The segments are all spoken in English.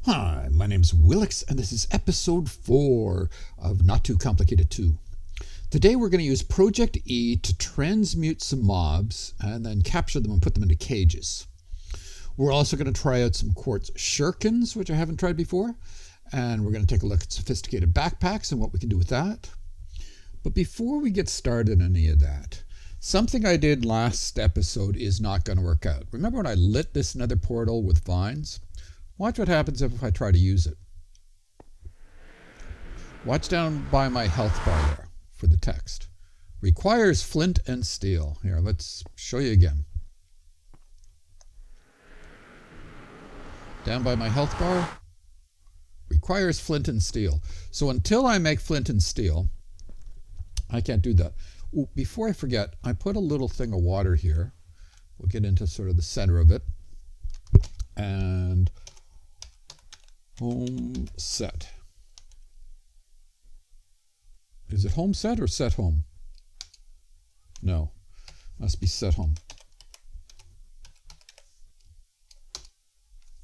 Hi, my name's Wilx, and this is episode 4 of Not Too Complicated 2. Today we're going to use ProjectE to transmute some mobs and then capture them and put them into cages. We're also going to try out some Quartz Shurikens, which I haven't tried before, and we're going to take a look at sophisticated backpacks and what we can do with that. But before we get started on any of that, something I did last episode is not going to work out. Remember when I lit this nether portal with vines? Watch what happens if I try to use it. Watch down by my health bar there for the text. Requires flint and steel. Here, let's show you again. Down by my health bar. Requires flint and steel. So until I make flint and steel, I can't do that. Ooh, before I forget, I put a little thing of water here. We'll get into sort of the center of it. And home set. Is it home set or set home? No, must be set home.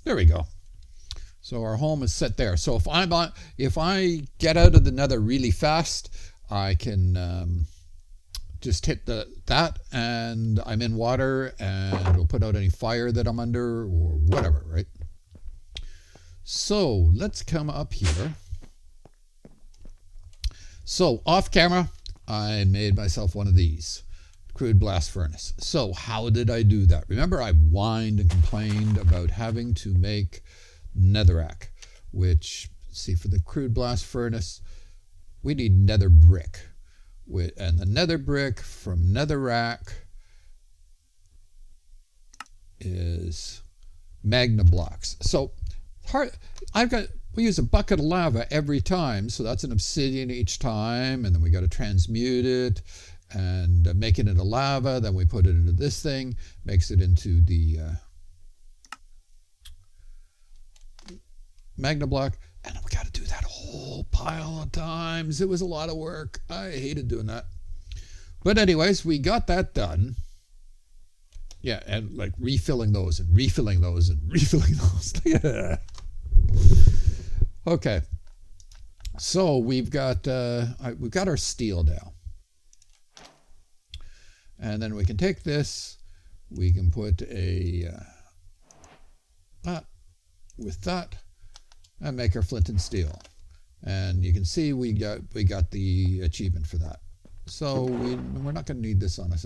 There we go. So our home is set there. So if I get out of the nether really fast, I can just hit that and I'm in water and it'll put out any fire that I'm under or whatever, right? So let's come up here. So off camera, I made myself one of these, crude blast furnace. So how did I do that? Remember, I whined and complained about having to make netherrack, which, see, for the crude blast furnace, we need nether brick. And the nether brick from netherrack is magna blocks. So we use a bucket of lava every time, so that's an obsidian each time, and then we got to transmute it and make it into lava. Then we put it into this thing, makes it into the magna block, and we got to do that a whole pile of times. It was a lot of work. I hated doing that. But anyways, we got that done. Yeah, and like refilling those and refilling those and refilling those. Okay, so we've got our steel now, and then we can take this. We can put a with that and make our flint and steel, and you can see we got the achievement for that. So we're not going to need this on us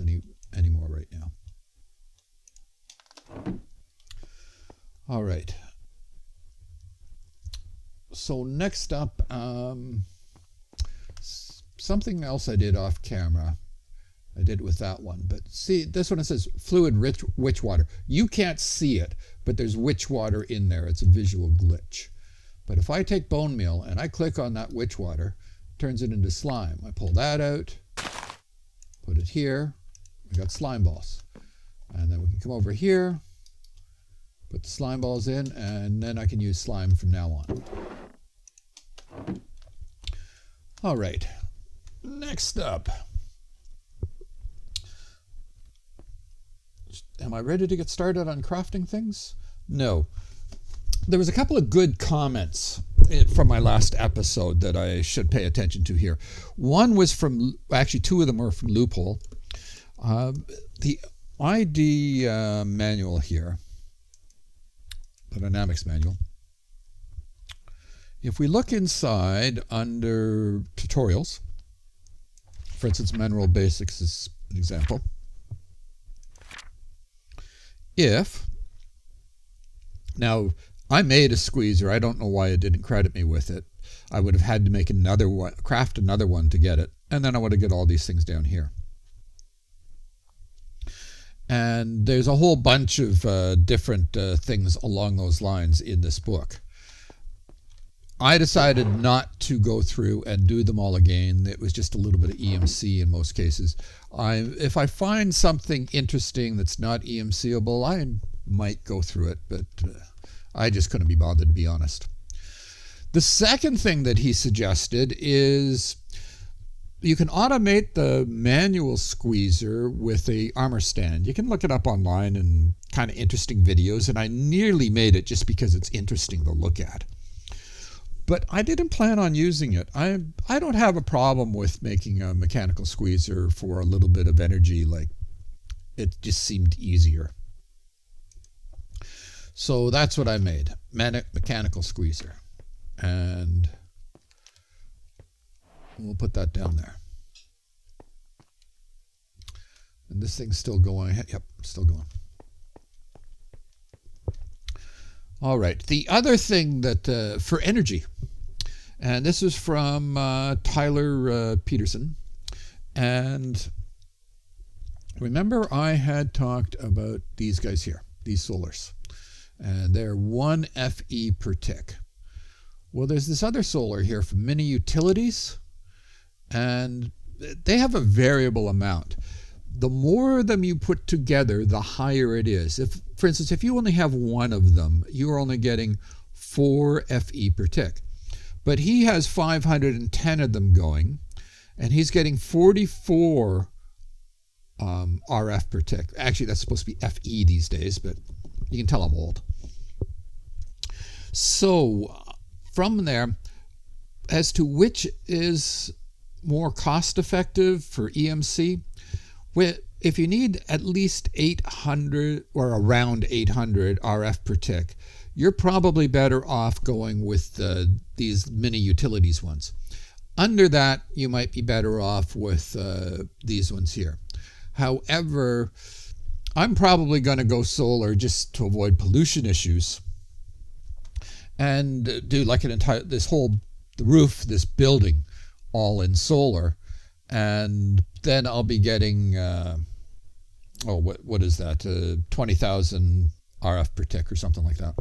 anymore right now. All right. So next up, something else I did off camera. I did with that one, but see this one, it says fluid rich witchwater. You can't see it, but there's witchwater in there. It's a visual glitch. But if I take bone meal and I click on that witchwater, it turns it into slime. I pull that out, put it here. We got slime balls, and then we can come over here, put the slime balls in, and then I can use slime from now on. All right, next up. Am I ready to get started on crafting things? No. There was a couple of good comments from my last episode that I should pay attention to here. One was from, actually two of them were from Loophole. The ID manual here, the dynamics manual. If we look inside under tutorials, for instance, Mineral Basics is an example. Now I made a squeezer. I don't know why it didn't credit me with it. I would have had to make another one, craft another one to get it. And then I would have got all these things down here. And there's a whole bunch of different things along those lines in this book. I decided not to go through and do them all again. It was just a little bit of EMC in most cases. If I find something interesting that's not EMCable, I might go through it, but I just couldn't be bothered, to be honest. The second thing that he suggested is you can automate the manual squeezer with a armor stand. You can look it up online and kind of interesting videos, and I nearly made it just because it's interesting to look at. But I didn't plan on using it. I don't have a problem with making a mechanical squeezer for a little bit of energy. Like, it just seemed easier. So that's what I made, mechanical squeezer. And we'll put that down there. And this thing's still going. Yep, still going. All right. The other thing that for energy, and this is from Tyler Peterson. And remember, I had talked about these guys here, these solars, and they're 1 FE per tick. Well, there's this other solar here from Mini Utilities, and they have a variable amount. The more of them you put together, the higher it is. If, for instance, if you only have one of them, you're only getting 4 FE per tick. But he has 510 of them going, and he's getting 44 RF per tick. Actually, that's supposed to be FE these days, but you can tell I'm old. So from there, as to which is more cost-effective for EMC, if you need at least 800 or around 800 RF per tick, you're probably better off going with these mini utilities ones. Under that, you might be better off with these ones here. However, I'm probably going to go solar just to avoid pollution issues and do like an entire, the roof, this building, all in solar. And then I'll be getting, what is that? 20,000 RF per tick or something like that,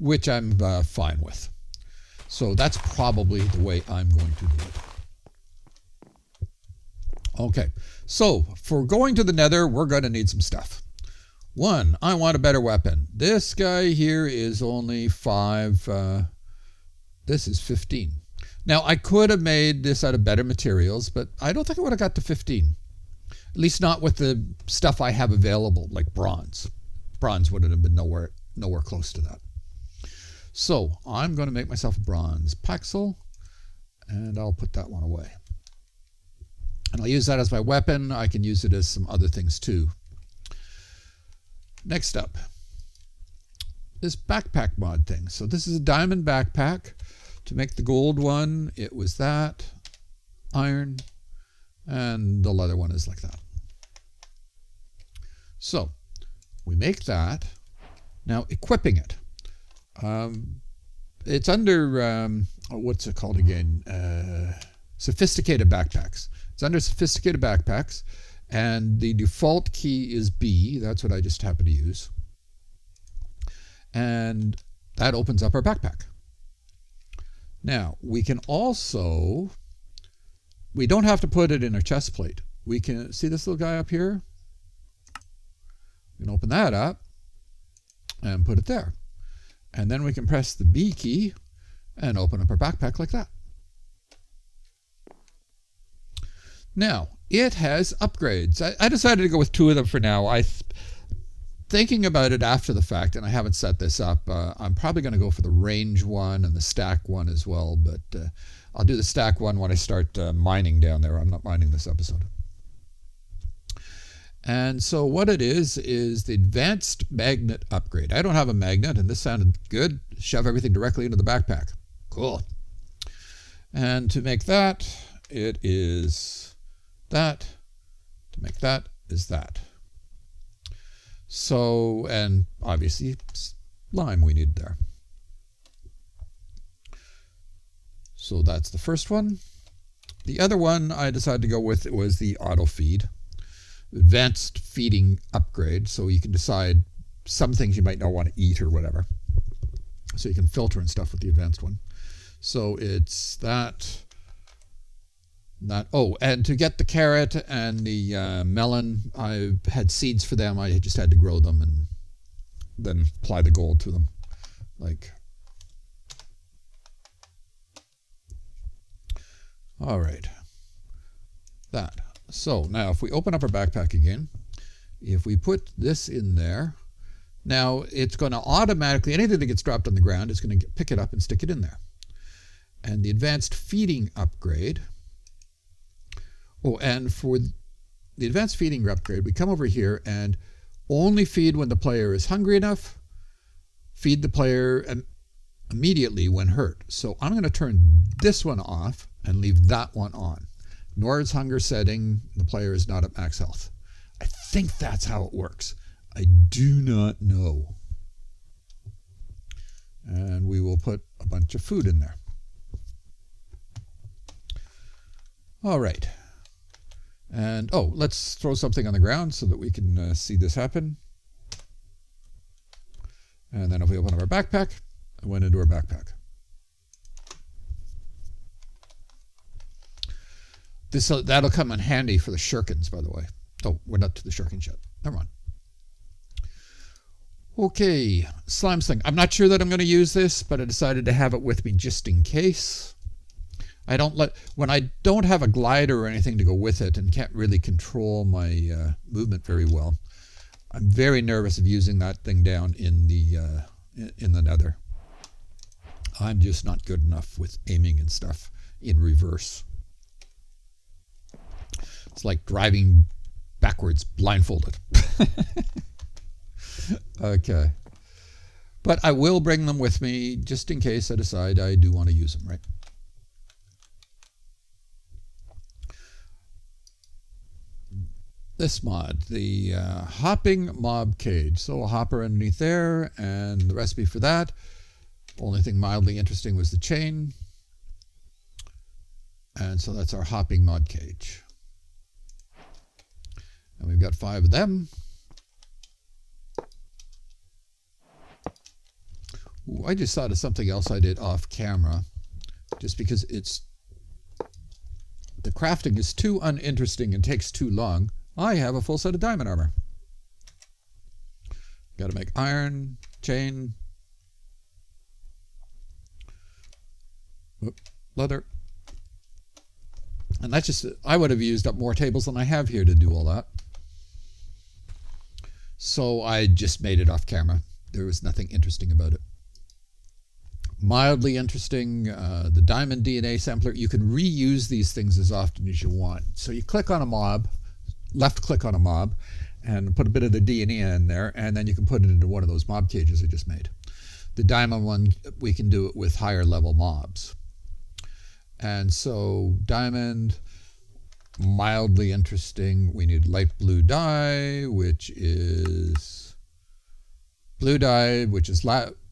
which I'm fine with. So that's probably the way I'm going to do it. Okay, so for going to the Nether, we're going to need some stuff. 1, I want a better weapon. This guy here is only 5. This is 15. Now, I could have made this out of better materials, but I don't think I would have got to 15. At least not with the stuff I have available, like bronze. Bronze wouldn't have been nowhere close to that. So I'm going to make myself a bronze paxel, and I'll put that one away. And I'll use that as my weapon. I can use it as some other things too. Next up, this backpack mod thing. So this is a diamond backpack. To make the gold one, it was that, iron, and the leather one is like that. So we make that. Now equipping it. It's under, what's it called again? Sophisticated backpacks. It's under sophisticated backpacks, and the default key is B. That's what I just happen to use. And that opens up our backpack. Now, we can also, we don't have to put it in our chest plate. We can, see this little guy up here? We can open that up and put it there. And then we can press the B key and open up our backpack like that. Now, it has upgrades. I decided to go with 2 of them for now. Thinking about it after the fact, and I haven't set this up, I'm probably going to go for the range one and the stack one as well, but I'll do the stack one when I start mining down there. I'm not mining this episode. And so what it is the advanced magnet upgrade. I don't have a magnet, and this sounded good. Shove everything directly into the backpack. Cool. And to make that, it is that. To make that is that. So, and obviously lime we need there. So that's the first one. The other one I decided to go with was the auto feed. Advanced feeding upgrade, so you can decide some things you might not want to eat or whatever. So you can filter and stuff with the advanced one. So it's that. Oh, and to get the carrot and the melon, I had seeds for them. I just had to grow them and then apply the gold to them. Like, all right, that. So now if we open up our backpack again, if we put this in there, now it's going to automatically, anything that gets dropped on the ground is going to pick it up and stick it in there. And the advanced feeding upgrade, oh, and for the advanced feeding upgrade, we come over here and only feed when the player is hungry enough, feed the player immediately when hurt. So I'm going to turn this one off and leave that one on. Nord's hunger setting, the player is not at max health. I think that's how it works. I do not know. And we will put a bunch of food in there. All right. And, oh, let's throw something on the ground so that we can see this happen. And then if we open up our backpack, it went into our backpack. That'll come in handy for the Shurikens, by the way. Oh, we're not to the Shurikens yet. Never mind. Okay, slime sling. I'm not sure that I'm going to use this, but I decided to have it with me just in case. When I don't have a glider or anything to go with it and can't really control my movement very well, I'm very nervous of using that thing down in the Nether. I'm just not good enough with aiming and stuff in reverse. It's like driving backwards blindfolded. Okay. But I will bring them with me just in case I decide I do want to use them, right? This mod, the hopping mob cage. So a hopper underneath there, and the recipe for that. Only thing mildly interesting was the chain. And so that's our hopping mod cage. And we've got 5 of them. Ooh, I just thought of something else I did off camera, just because the crafting is too uninteresting and takes too long. I have a full set of diamond armor. Got to make iron, chain, leather. And that's just, I would have used up more tables than I have here to do all that. So I just made it off camera. There was nothing interesting about it. Mildly interesting, the diamond DNA sampler. You can reuse these things as often as you want. So you click on a mob, left click on a mob, and put a bit of the DNA in there, and then you can put it into one of those mob cages I just made. The diamond one, we can do it with higher level mobs. And so diamond, mildly interesting. We need light blue dye, which is blue dye, which is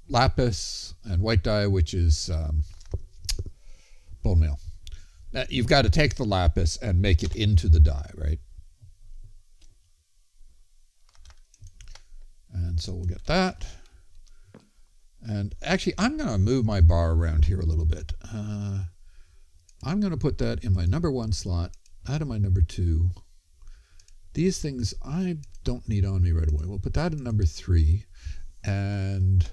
lapis, and white dye, which is bone meal. Now, you've got to take the lapis and make it into the dye, right? And so we'll get that. And actually, I'm going to move my bar around here a little bit. I'm going to put that in my number 1 slot, out of my number 2. These things I don't need on me right away. We'll put that in number 3. And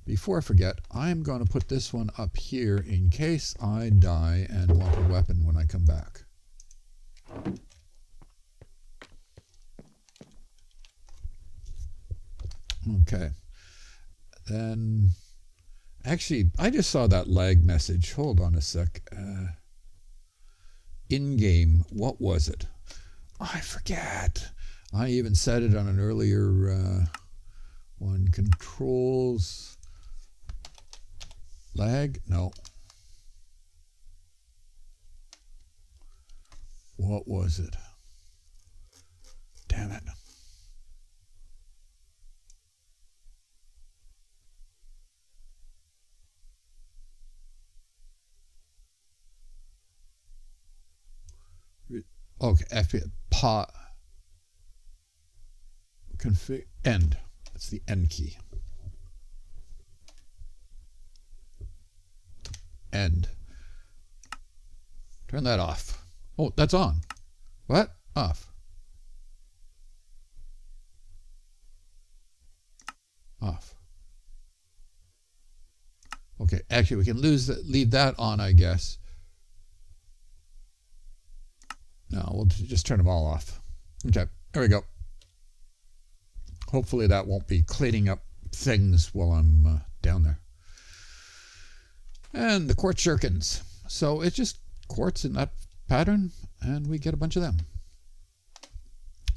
before I forget, I'm going to put this one up here in case I die and want a weapon when I come back. Okay. Then, actually, I just saw that lag message. Hold on a sec. In-game, what was it? I forget. I even said it on an earlier one. Controls lag? No. What was it? Damn it. Okay, config end. That's the end key. End. Turn that off. Oh, that's on. What? Off. Off. Okay, actually we can leave that on, I guess. No, we'll just turn them all off. Okay, there we go. Hopefully that won't be cleaning up things while I'm down there. And the Quartz Shurikens. So it's just quartz in that pattern, and we get a bunch of them.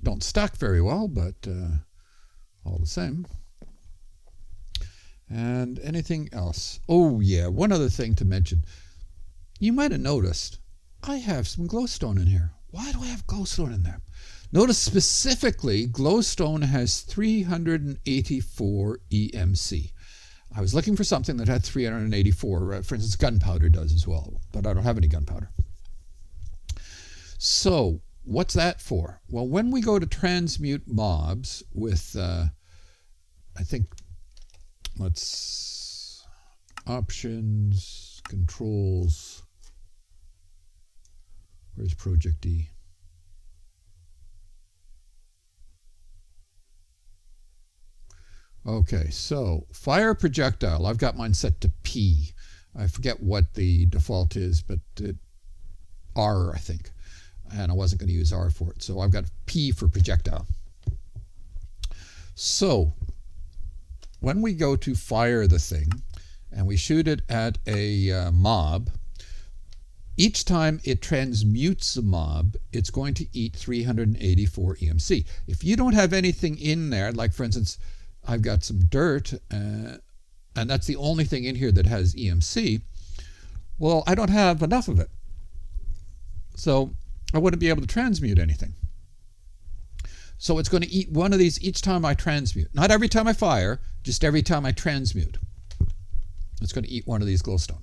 Don't stack very well, but all the same. And anything else? Oh yeah, one other thing to mention. You might have noticed I have some glowstone in here. Why do I have glowstone in there? Notice specifically, glowstone has 384 EMC. I was looking for something that had 384. For instance, gunpowder does as well, but I don't have any gunpowder. So what's that for? Well, when we go to transmute mobs with, I think, let's options, controls. Where's ProjectE? Okay, so fire projectile. I've got mine set to P. I forget what the default is, but R, I think. And I wasn't going to use R for it. So I've got P for projectile. So when we go to fire the thing and we shoot it at a mob, each time it transmutes a mob, it's going to eat 384 EMC. If you don't have anything in there, like for instance, I've got some dirt, and that's the only thing in here that has EMC, well, I don't have enough of it. So I wouldn't be able to transmute anything. So it's going to eat one of these each time I transmute. Not every time I fire, just every time I transmute. It's going to eat one of these glowstone.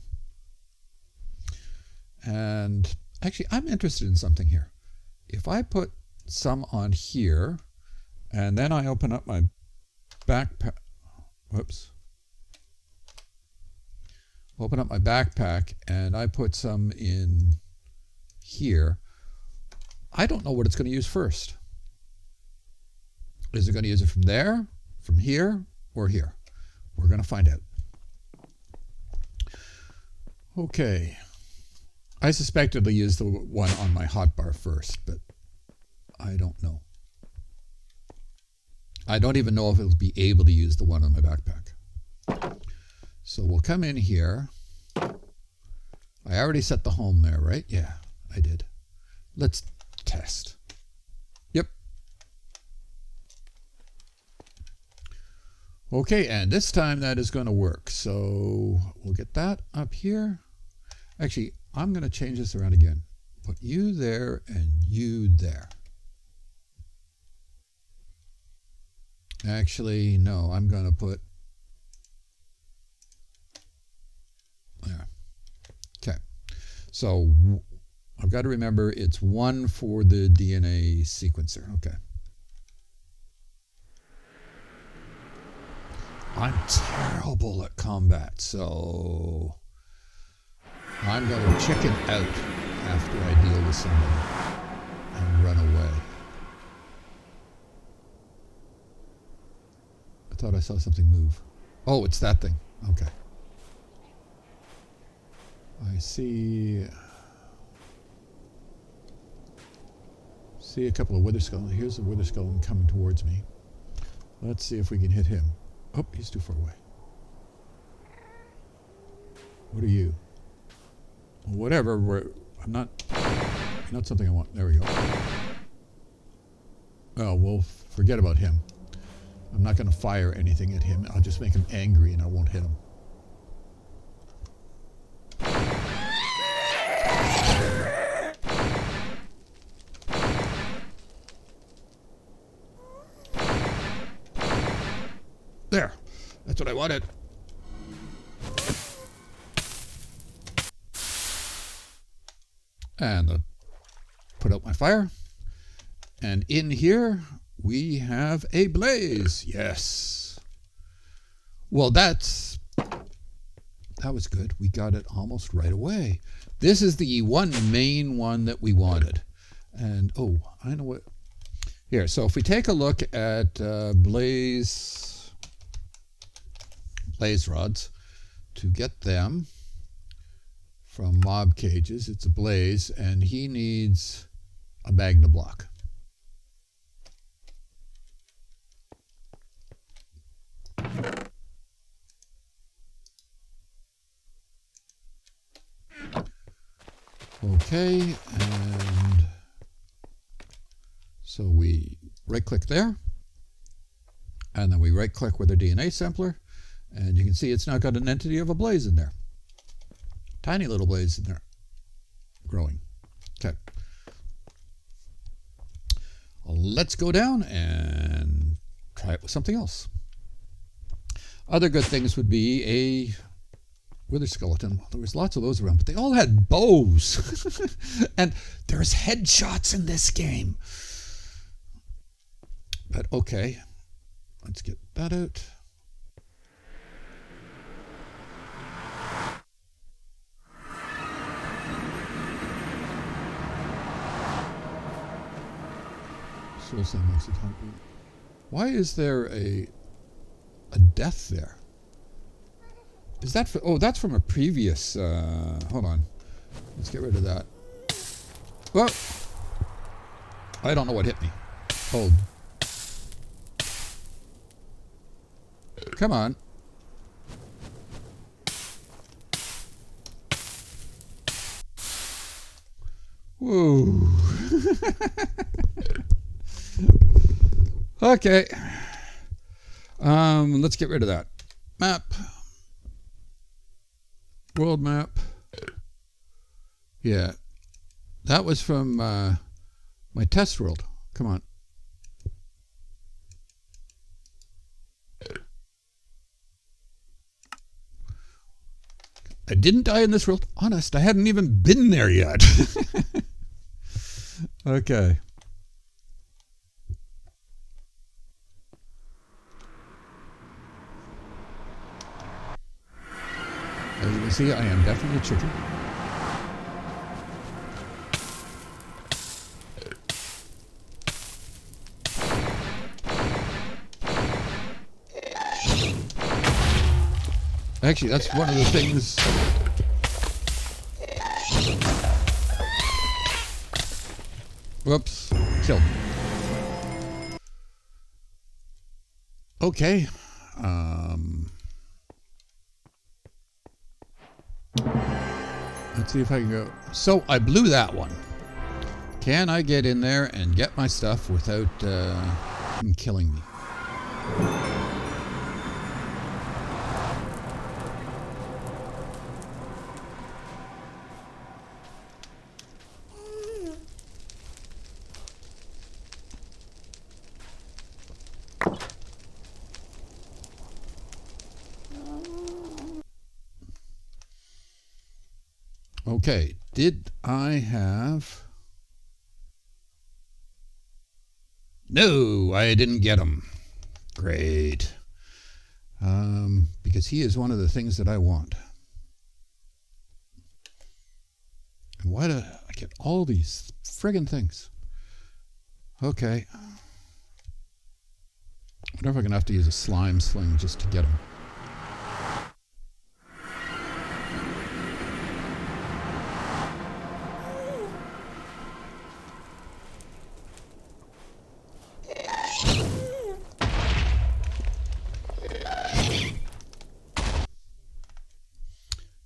And actually, I'm interested in something here. If I put some on here, and then I open up my backpack, whoops. Open up my backpack, and I put some in here. I don't know what it's going to use first. Is it going to use it from there, from here, or here? We're going to find out. Okay. I suspect it'll use the one on my hotbar first, but I don't know. I don't even know if it'll be able to use the one on my backpack. So we'll come in here. I already set the home there, right? Yeah, I did. Let's test. Yep. Okay, and this time that is going to work. So we'll get that up here. Actually, I'm going to change this around again. Put you there and you there. Actually, no, I'm going to put there. Okay. So I've got to remember it's 1 for the DNA sequencer. Okay. I'm terrible at combat, so I'm going to chicken out after I deal with somebody and run away. I thought I saw something move. Oh, it's that thing. Okay. I see a couple of witherskeleton. Here's a witherskeleton coming towards me. Let's see if we can hit him. Oh, he's too far away. What are you? Well, whatever. I'm not something I want. There we go. Oh, we'll forget about him. I'm not going to fire anything at him. I'll just make him angry and I won't hit him. There. That's what I wanted. And put out my fire. And in here we have a blaze. Yes. Well, that was good. We got it almost right away. This is the one main one that we wanted. And, oh, I know what. Here, so if we take a look at blaze rods, to get them from mob cages, it's a blaze, and he needs a magna block. Okay, and so we right-click there, and then we right-click with our DNA sampler, and you can see it's now got an entity of a blaze in there. Tiny little blaze in there, growing. Okay. Let's go down and try it with something else. Other good things would be a WitherSkeleton. Well, there was lots of those around, but they all had bows. And there's headshots in this game. But okay, let's get that out. Soul Sand makes it happy. Why is there a death there? Is that for, oh, that's from a previous, hold on. Let's get rid of that. Whoa! I don't know what hit me. Oh. Come on. Whoa. Okay. Let's get rid of that. Map. World map. Yeah. That was from my test world. Come on. I didn't die in this world. Honest, I hadn't even been there yet. Okay. As you can see, I am definitely a chicken. Actually, that's one of the things. Whoops, killed me. Okay. Let's see if I can go. So I blew that one. Can I get in there and get my stuff without him killing me? Okay, did I have... No, I didn't get him. Great. Because he is one of the things that I want. And why do I get all these friggin' things? Okay. I wonder if I'm going to have to use a slime sling just to get him.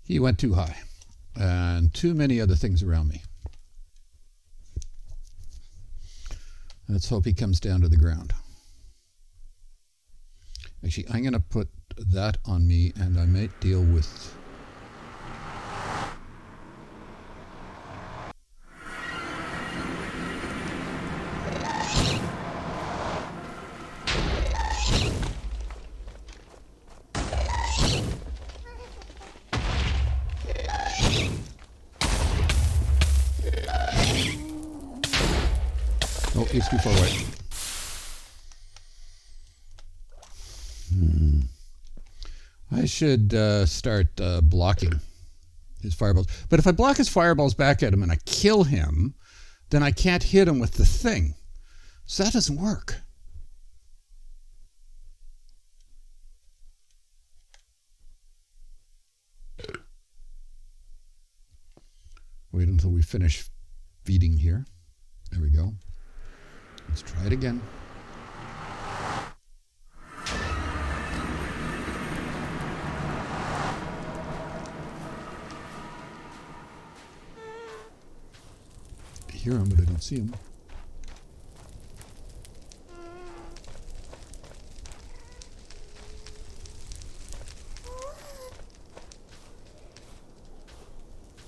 He went too high, and too many other things around me. Let's hope he comes down to the ground. Actually, I'm going to put that on me, and I might deal with... Oh, he's too far away. I should start blocking his fireballs. But if I block his fireballs back at him and I kill him, then I can't hit him with the thing. So that doesn't work. Wait until we finish feeding here. There we go. Let's try it again. hear him, but I don't see him.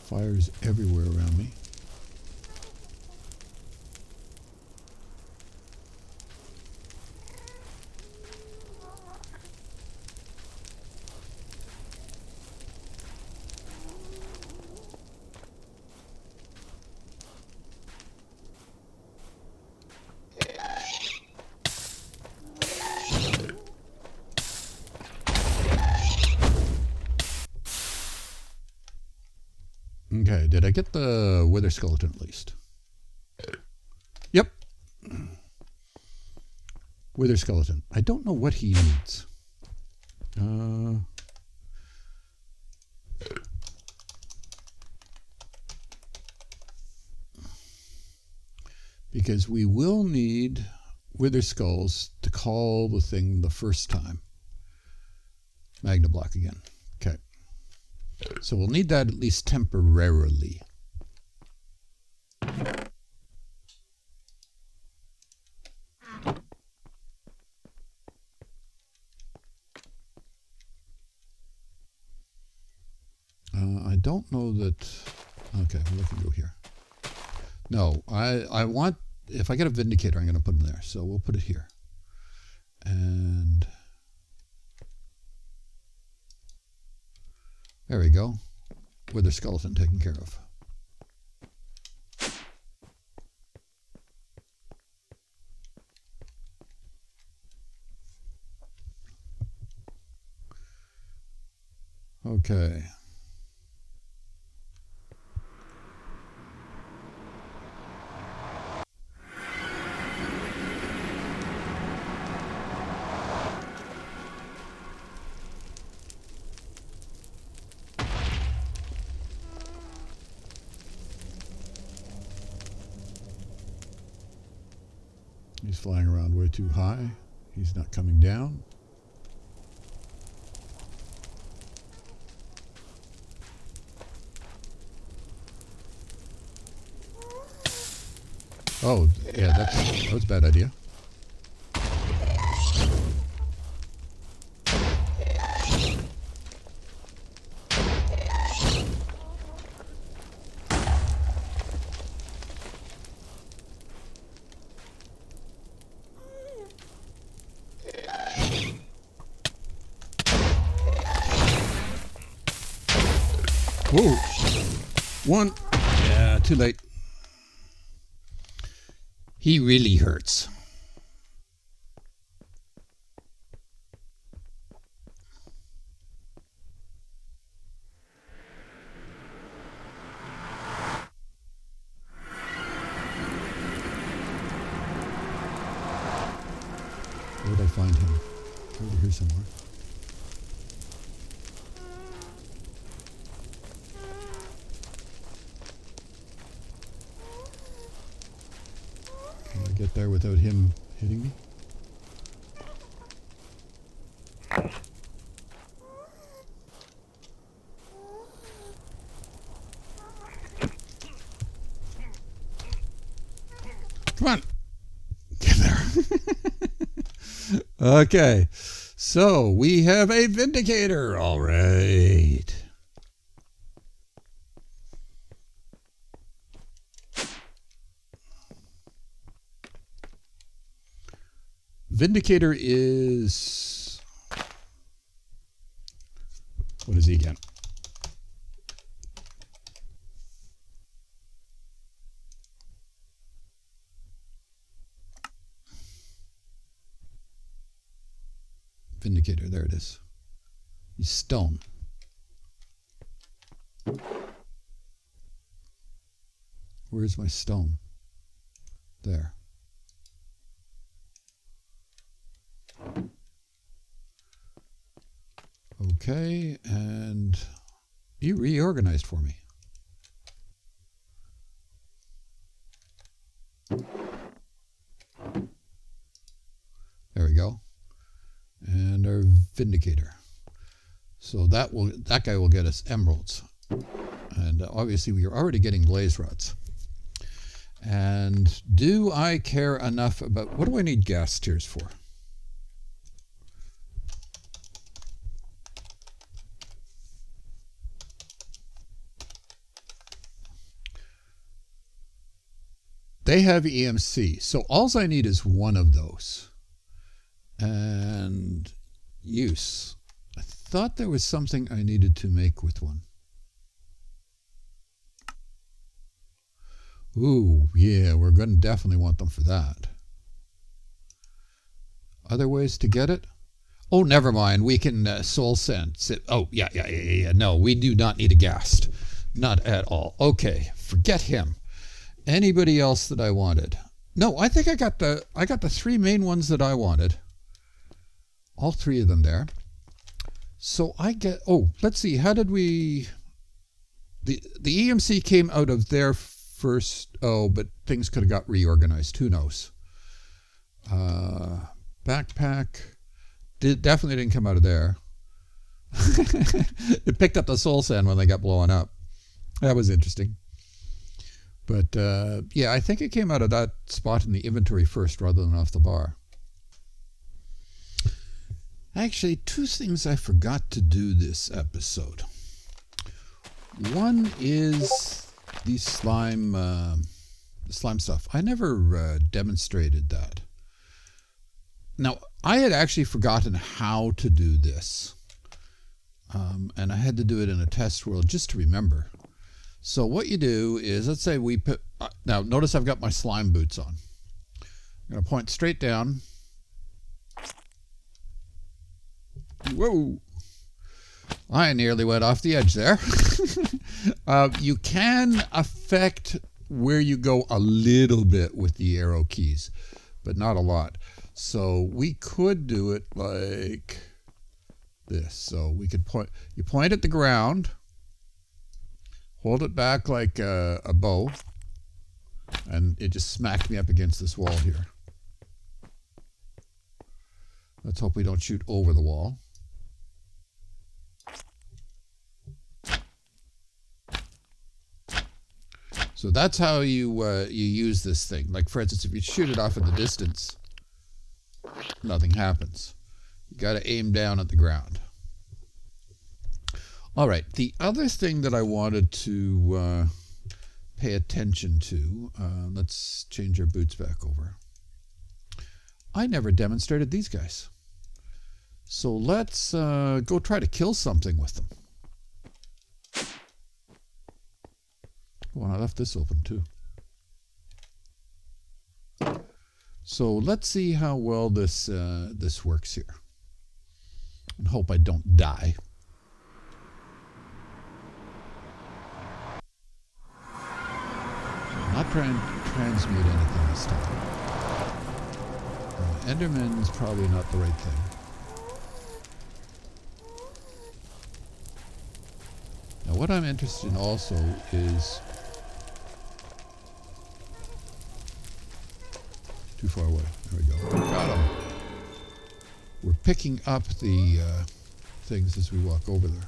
Fires everywhere around me. Okay, did I get the wither skeleton at least? Yep. Wither skeleton. I don't know what he needs. Because we will need wither skulls to call the thing the first time. Magna block again. Okay. So we'll need that at least temporarily. I don't know that... Okay, well, I can go here. No, I want... If I get a Vindicator, I'm going to put them there. So we'll put it here. And... There we go. Wither skeleton taken care of. Okay. He's flying around way too high. He's not coming down. Oh, yeah, that was a bad idea. Whoa. One. Yeah, too late. He really hurts. Where did I find him? Over here somewhere. Get there without him hitting me. Come on. Get there. Okay. So we have a Vindicator. All right. Vindicator is... What is he again? Vindicator, there it is. He's stone. Where's my stone? There. Okay, and he reorganized for me. There we go. And our Vindicator. So that guy will get us emeralds. And obviously we are already getting blaze rods. And do I care enough about... What do I need gas tiers for? They have EMC, so all I need is one of those. And use. I thought there was something I needed to make with one. Ooh, yeah, we're going to definitely want them for that. Other ways to get it? Oh, never mind. We can soul sense it. Oh, yeah. No, we do not need a ghast. Not at all. Okay, forget him. Anybody else that I wanted? No, I think I got the three main ones that I wanted. All three of them there. So I get... Oh, let's see. How did we... The EMC came out of their first... Oh, but things could have got reorganized. Who knows? Backpack. Definitely didn't come out of there. It picked up the soul sand when they got blown up. That was interesting. But yeah, I think it came out of that spot in the inventory first rather than off the bar. Actually, two things I forgot to do this episode. One is the slime stuff. I never demonstrated that. Now, I had actually forgotten how to do this. And I had to do it in a test world just to remember. So what you do is, let's say we put... now, notice I've got my slime boots on. I'm going to point straight down. Whoa! I nearly went off the edge there. You can affect where you go a little bit with the arrow keys, but not a lot. So we could do it like this. So we could point... You point at the ground... Hold it back like a bow, and it just smacked me up against this wall here. Let's hope we don't shoot over the wall. So that's how you use this thing. Like, for instance, if you shoot it off in the distance, nothing happens. You got to aim down at the ground. All right, the other thing that I wanted to pay attention to, let's change our boots back over. I never demonstrated these guys. So let's go try to kill something with them. Oh, and I left this open too. So let's see how well this works here. And hope I don't die. Not trying to transmute anything this time. Enderman's probably not the right thing. Now what I'm interested in also is... Too far away. There we go. Got him. We're picking up the things as we walk over there.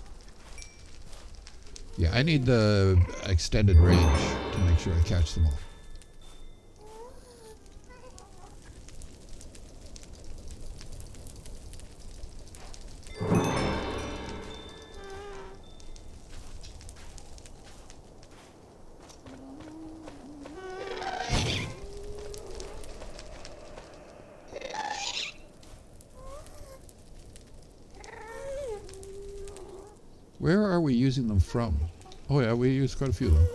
Yeah, I need the extended range to make sure I catch them all. Where are we using them from? Oh yeah, we use quite a few of them.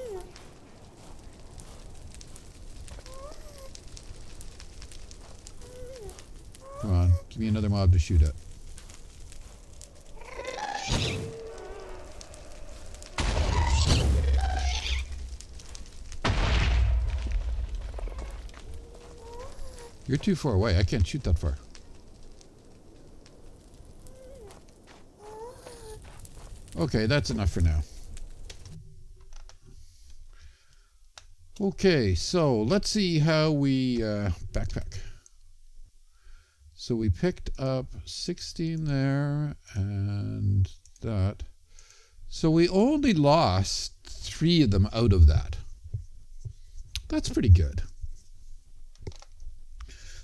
Come on, give me another mob to shoot at. You're too far away. I can't shoot that far. Okay, that's enough for now. Okay, so let's see how we backpack. So we picked up 16 there and that. So we only lost 3 of them out of that. That's pretty good.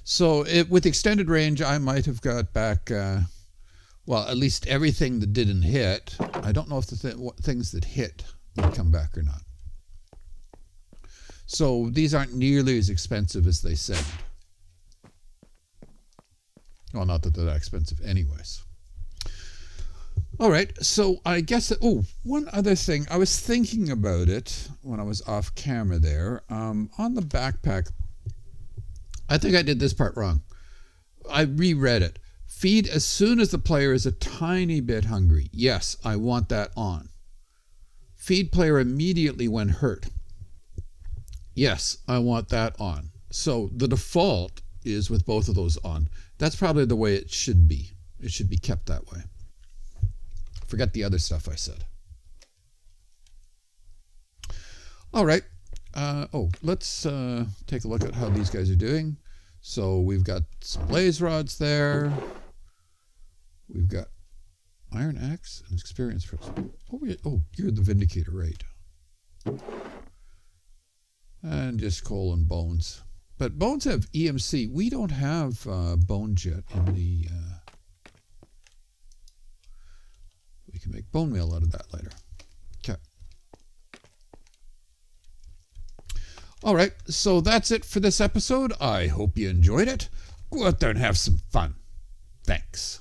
So with extended range, I might have got back, well, at least everything that didn't hit. I don't know if the things that hit would come back or not. So these aren't nearly as expensive as they said. Well, not that they're that expensive anyways. All right, so I guess, one other thing. I was thinking about it when I was off camera there. On the backpack, I think I did this part wrong. I reread it. Feed as soon as the player is a tiny bit hungry. Yes, I want that on. Feed player immediately when hurt. Yes, I want that on. So the default is with both of those on. That's probably the way it should be. It should be kept that way. Forget the other stuff I said. All right. Let's take a look at how these guys are doing. So we've got some blaze rods there. We've got iron axe and experience pros. You're the Vindicator, right? And just coal and bones. But bones have EMC. We don't have bones yet in the... we can make bone meal out of that later. Okay. All right, so that's it for this episode. I hope you enjoyed it. Go out there and have some fun. Thanks.